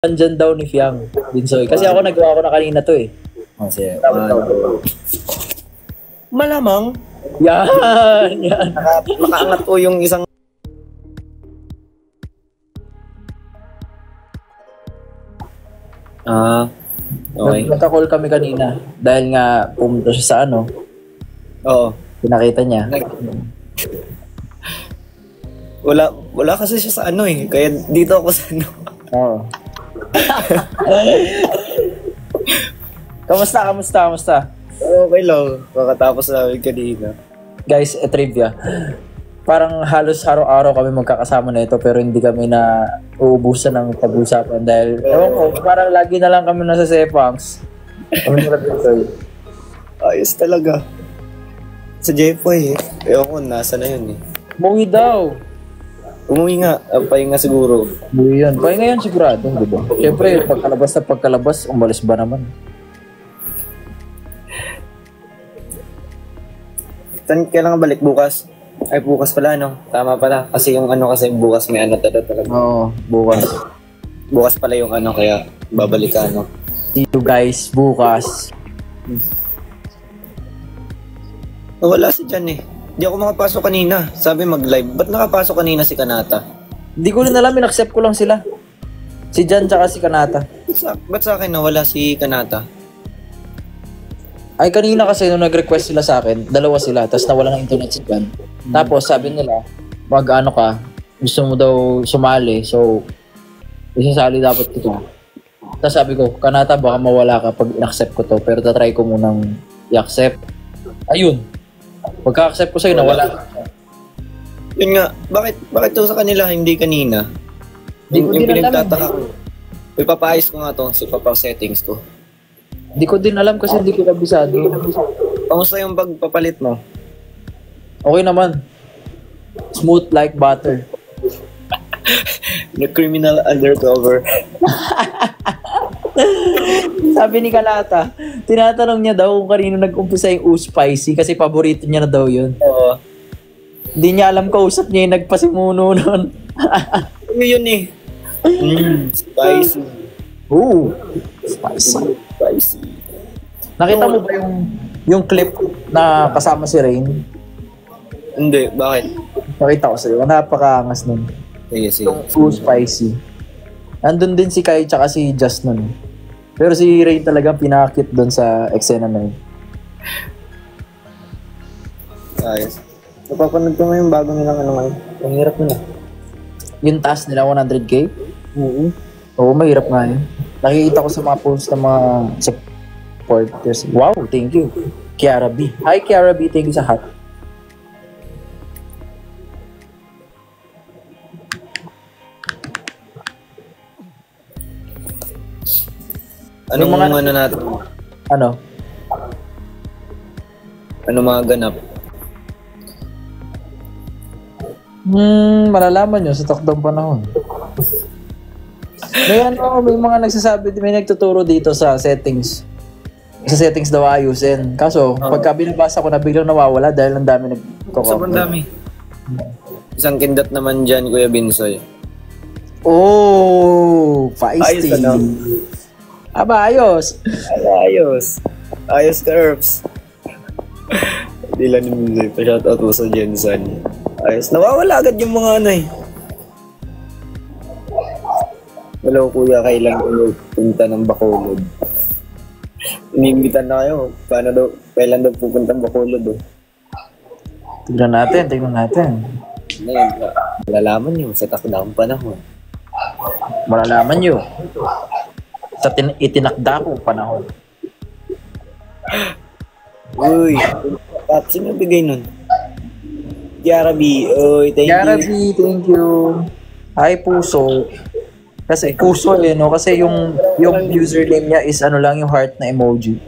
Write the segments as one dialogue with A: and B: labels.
A: Andyan daw ni Fiang, Binsoy. Kasi ako nagawa ko na kanina to eh.
B: Kasi,
C: Malamang,
A: Yan! Yan!
C: makaangat po yung isang
B: okay.
A: Nagpa-call kami kanina dahil nga pumunta siya sa ano,
C: Oo.
A: pinakita niya.
C: Wala kasi siya sa ano eh. Kaya dito ako sa ano.
A: Oo. Kamusta?
C: Okay lang. Kakatapos namin kanina.
A: Guys, trivia. Parang halos araw-araw kami magkakasama na ito pero hindi kami na uubusan ng pag-usapan dahil ewan ko, parang lagi na lang kami nasa Sepangs. Kami nila Binsoy.
C: Ayos talaga. Sa Jepoy eh. Ewan ko, nasa na yun eh.
A: Umuwi daw.
C: Umuwi nga. Pahinga siguro.
A: Umuwi yan. Kaya ngayon sigurado, di ba? Siyempre, pagkalabas, umalis ba naman?
C: Kailangan balik bukas? Ay, bukas pala, no? Tama pala. Kasi yung ano kasi bukas may ano talaga.
A: Oo, bukas.
C: Bukas pala yung ano, kaya babalik ka, no?
A: See you guys bukas.
C: Wala si Jan eh. Di ako makapasok kanina. Sabi mag-live. Ba't nakapasok kanina si Kanata?
A: Hindi ko rin alam, in-accept ko lang sila. Si Jan tsaka si Kanata.
C: Ba't sa akin nawala si Kanata?
A: Ay, kanina kasi nung nag-request sila sa akin, dalawa sila, tapos nawala ng internet si Jan. Tapos sabi nila, mag-ano ka, gusto mo daw sumali, so isasali dapat ito. Tapos sabi ko, Kanata, baka mawala ka pag in-accept ko to, pero tatry ko munang i-accept. Ayun. Pagka-accept ko sa'yo, nawala ka.
C: Yun nga, bakit to sa kanila, hindi kanina?
A: Di ko
C: Yung
A: din alam.
C: pinagtataka ko. Ipapaayos ko nga to, settings ko.
A: Di ko din alam kasi hindi ko kabisado.
C: Kamusta yung pagpapalit mo?
A: Okay naman. Smooth like butter.
C: The criminal undercover.
A: Sabi ni Kanata, tinatanong niya daw kung kanino nag-umpisa yung spicy kasi paborito niya na daw yun.
C: Oo.
A: Hindi niya alam kausap niya yung nagpasimuno nun.
C: Ano yun eh? Spicy.
A: Ooh, spicy.
C: Spicy.
A: Nakita mo ba yung clip na kasama si Rain?
C: Hindi, bakit?
A: Nakita ko sa'yo, napakaangas nun.
C: Sige.
A: Yung spicy. Nandun din si Kai tsaka si Just nun. Pero si Rain talagang pinakit doon sa eksena na yun.
C: Ayos. Napapanood ko ngayon bago nilang ano ngayon. Ang hirap nila.
A: Yung task nila 100k?
C: Oo.
A: Oo, mahirap nga yun. Nakikita ko sa mga posts ng mga supporters. Wow, thank you. Kiara B. Hi Kiara B, thank you sa hat.
C: Anong mga ano natin?
A: Ano?
C: Ano mga ganap?
A: Malalaman nyo sa takdang panahon. May mga nagsasabi, may nagtuturo dito sa settings. Sa settings daw ayusin. Kaso, pagka binabasa ko na biglang nawawala dahil ang dami nagko-comment.
C: Sobrang dami. Isang kindat naman dyan, Kuya Binsoy.
A: Oh, feisty.
C: Ayos, ano?
A: Aba, ayos.
C: Ayos ka, Herbs. Hindi lang ni Binsoy. Pa-shoutout mo sa Jensen. Ayos. Nawawala agad yung mga ano eh. Hello, Kuya. Kailan ko punta ng Bacolod? Inimbitan na kayo. Kailan daw pupunta ng Bacolod? Oh?
A: Tignan natin.
C: Ngayon, malalaman nyo sa takdang panahon.
A: Malalaman nyo. Sa itinakda ko panahon.
C: Uy, sino bigay nun? Kiara B. Uy, thank
A: Kiara
C: you.
A: B, thank you. Hi, Puso. Kasi Puso no? Kasi yung username niya is ano lang, yung heart na emoji.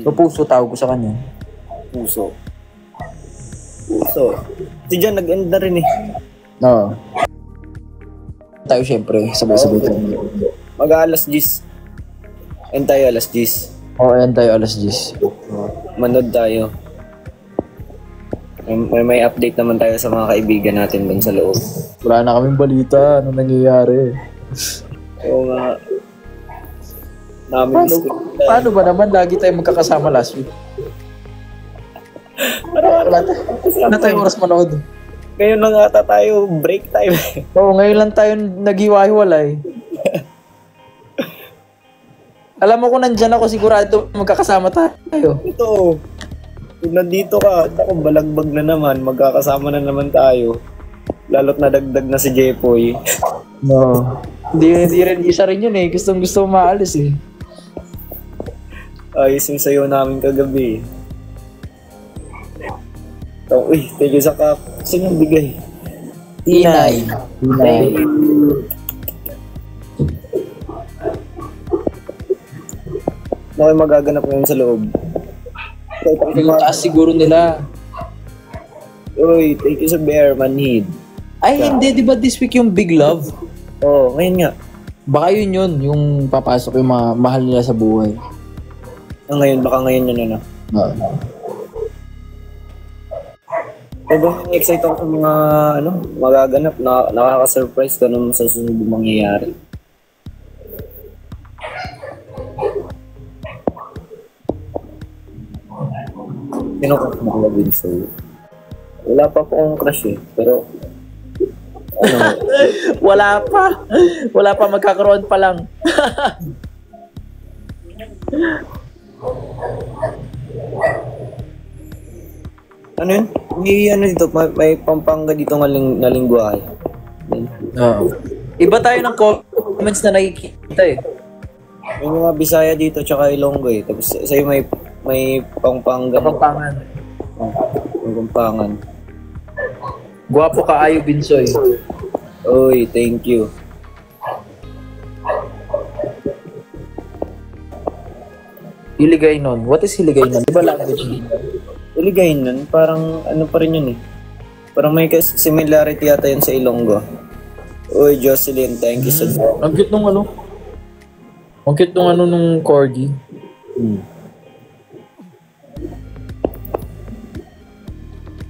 A: So, Puso tawag ko sa kanya.
C: Puso. Si John nag-end na rin eh.
A: Oo. Tayo syempre, sabay-sabay tayo.
C: Mag-aalas 10. End tayo alas 10.
A: Oo, yan tayo alas 10.
C: Manood tayo. May update naman tayo sa mga kaibigan natin dun sa loob.
A: Wala na kaming balita. Ano nangyayari?
C: Oo nga. namin school.
A: Paano ba naman lagi tayong magkakasama last week? Wala tayong oras manood.
C: Ngayon na nga tayo, break time.
A: Oo, ngayon lang tayo nag-iwa-hiwalay. Alam mo kung nandyan ako, sigurado magkakasama tayo.
C: Ito, kung nandito ka, ako balagbag na naman, magkakasama na naman tayo. Lalo't nadagdag na si Jepoy.
A: No. Hindi rin, isa rin yun eh. Gusto maalis eh.
C: Ayos yung sayo namin kagabi. So, uy, thank you sa cup. Sino yung bigay?
A: Inay.
C: Thank you. Ano kayo magaganap ngayon sa loob?
A: Yung taas siguro nila.
C: Uy, thank you sa bear, manhid.
A: Ay, hindi. Di ba this week yung Big Love?
C: Oo, ngayon nga.
A: Baka yun, yung papasok yung mga mahal nila sa buhay.
C: Ngayon, baka ngayon yun, ano. Sobrang excited ako sa mga, magaganap na nakaka-surprise ka naman sa susunod mangyayari. Sino ka makalagin sa wala pa po akong crush eh, pero
A: Wala pa, magkakaroon pa lang.
C: Ano yun? May dito, may Pampanga dito na lingwahe.
A: Oo. Iba tayo ng comments na nakikita eh.
C: May mga Bisaya dito tsaka Ilonggo eh. Tapos sa'yo may Pampanga.
A: Kapampangan.
C: May Pampangan.
A: Guwapo ka, Ayo Binsoy.
C: Uy, thank you.
A: Hiligay nun. What is hiligay nun? Di ba language din?
C: Iligay nun, parang ano pa rin yun eh. Parang may similarity yata yun sa Ilonggo. Uy, Jocelyn, thank you so much.
A: Ang cute nung ano. Ang cute nung nung corgi.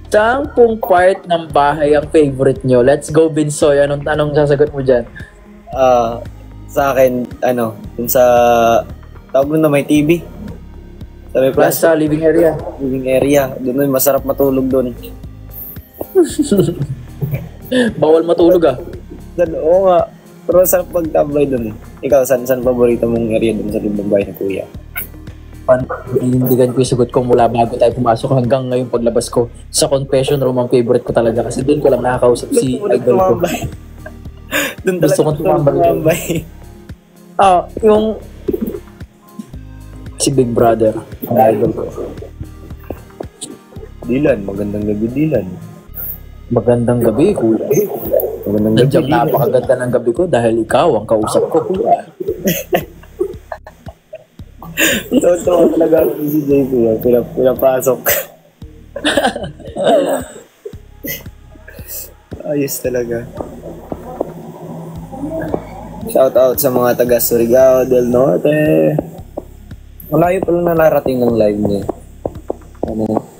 A: Saan pong part ng bahay ang favorite nyo? Let's go, Binsoy. Anong sasagot mo dyan?
C: Sa akin, dun sa tawag na may TV. Sa may
A: Plus sa living area.
C: living area. Doon masarap matulog doon.
A: Bawal matulog ah.
C: Oo nga. Pero masarap magtambay doon. Ikaw, saan paborito mong area doon sa libang bahay ni Kuya?
A: Panindigan ko yung sagot ko mula bago tayo pumasok hanggang ngayon paglabas ko. Sa confession room ang favorite ko talaga kasi doon ko lang nakakausap si idol ko.
C: Doon
A: Gusto kong tumambay. Yung si Big Brother, ang idol ko.
C: Dylan, magandang gabi Dylan.
A: Magandang gabi, kuya.
C: Magandang gabi
A: Sadyang napakaganda ng gabi ko dahil ikaw ang kausap ko, kuya.
C: Totoo talaga si JP yan. Pinapasok. Ayos talaga. Shout out sa mga taga Surigao del Norte. Malayo pa lang narating ng live niya.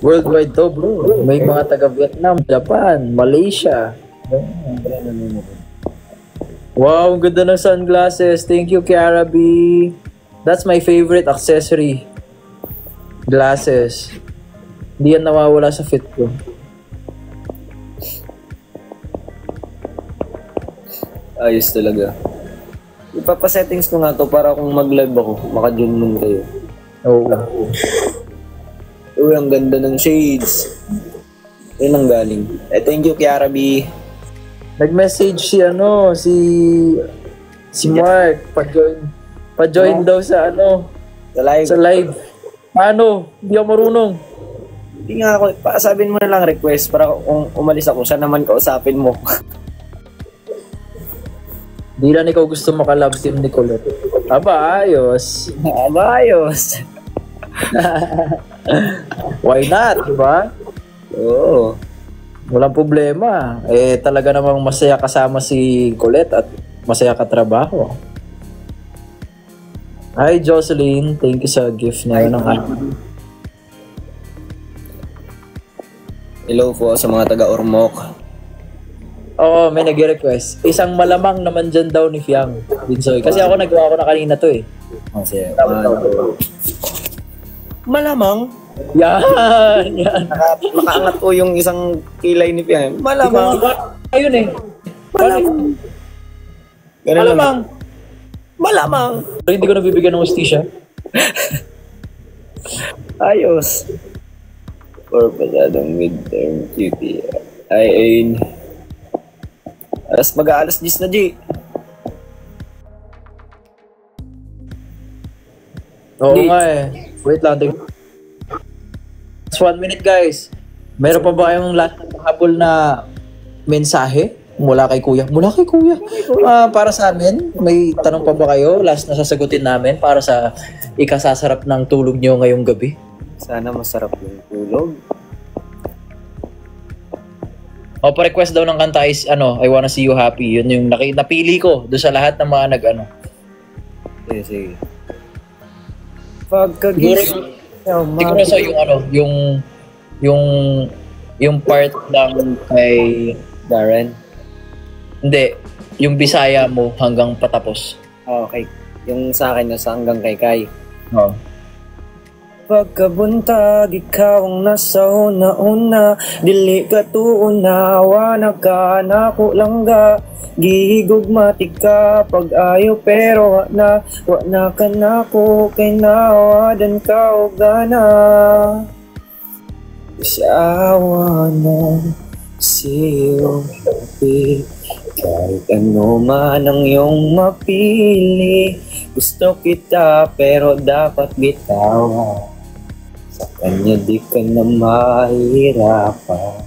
A: Worldwide to, bro. May mga taga Vietnam, Japan, Malaysia. Wow, ang ganda ng sunglasses. Thank you, Kiara B. That's my favorite accessory. Glasses. Hindi yan nawawala sa fit ko.
C: Ayos talaga. Ipapasettings ko nga to para kung mag-live ako, maka-join nun kayo.
A: Oo.
C: Uy, ang ganda ng shades. Yun ang galing. Thank you, Kiara B.
A: Nag-message si Mark pa-join daw sa
C: Sa live.
A: sa live. Paano? Hindi ako marunong.
C: Hindi nga ako, sabihin mo na lang request para kung umalis ako, siya naman kausapin mo.
A: Di lang ikaw gusto maka-love team ni Colette. Aba, ayos.
C: Ayos.
A: Why not, diba?
C: Oo.
A: Walang problema. Talaga namang masaya kasama si Colette at masaya katrabaho. Hi, Jocelyn. Thank you sa gift niya ng
C: Hello po sa mga taga-Ormoc.
A: Oo, may nag-request. Isang malamang naman dyan daw ni Fiang. Binsoy. Kasi ako nagawa ko na kanina to eh.
B: Oh, sige.
C: Malamang.
A: Yan, yan.
C: Nakaangat po yung isang kilay ni Pian. Malamang.
A: Ayun eh.
C: Malamang. Ganun lang.
A: Malamang.
C: Malamang.
A: Pero hindi ko nabibigyan ng hostisya.
C: Ayos. Or pasadong midterm QT. Ay. Mag-aalas 10 na, G.
A: Oo
C: Hindi.
A: nga eh. Wait lang. It's 1 minute guys. Meron pa ba kayong last habol na mensahe mula kay Kuya? Mula kay Kuya. Para sa amin, may tanong pa ba kayo? Last na sasagutin namin para sa ikasasarap ng tulog nyo ngayong gabi.
C: Sana masarap yung tulog.
A: O, pa-request daw ng kanta is, I Wanna See You Happy. Yun yung napili ko doon sa lahat ng mga
C: Sige. Pagkagising.
A: Siguro sa yung part ng kay
C: Darren.
A: hindi, yung Bisaya mo hanggang patapos.
C: Okay. Yung sa akin, yung sa hanggang kay Kai.
A: Oo.
C: Pagkabuntag, ikaw ang nasa una-una. Dili ka tuunawa, nagkanako langga. Gihigugmati ka pag-ayo pero wa na ka nako kay nawadan ka og gana. Siyawa na siyo happy. Kahit ano man ang iyong mapili, gusto kita pero dapat bitawan. Sa kanya di ka na mahirapan.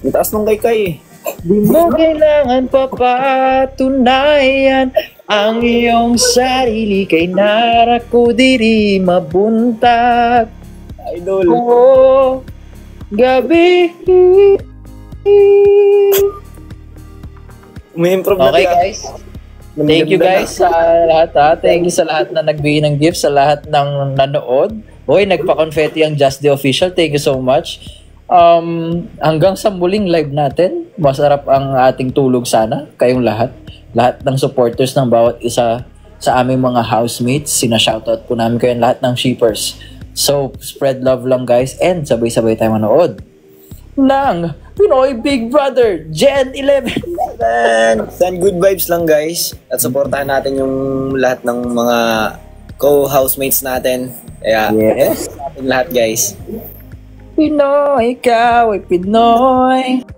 C: Ang taas nung kay.
A: Di mo kailangan papatunayan ang iyong sarili kay narako diri mabuntag.
C: Idol.
A: Oo, gabi.
C: May improve na
A: Okay
C: siya.
A: guys. Thank you guys sa lahat ha. Thank you sa lahat na nagbigay ng gifts, sa lahat ng nanood. Hoy, nagpa-confetti ang Just the Official. Thank you so much. Hanggang sa muling live natin, masarap ang ating tulog sana, kayong lahat. Lahat ng supporters ng bawat isa sa aming mga housemates, sina-shoutout po namin kayo lahat ng shippers. So, spread love lang guys and sabay-sabay tayo manood ng Pinoy Big Brother Gen 11.
C: Send good vibes lang guys. At supportahan natin yung lahat ng mga co-housemates natin. Kaya,
A: Yes.
C: natin lahat guys.
A: Pinoy, ikaw ay Pinoy.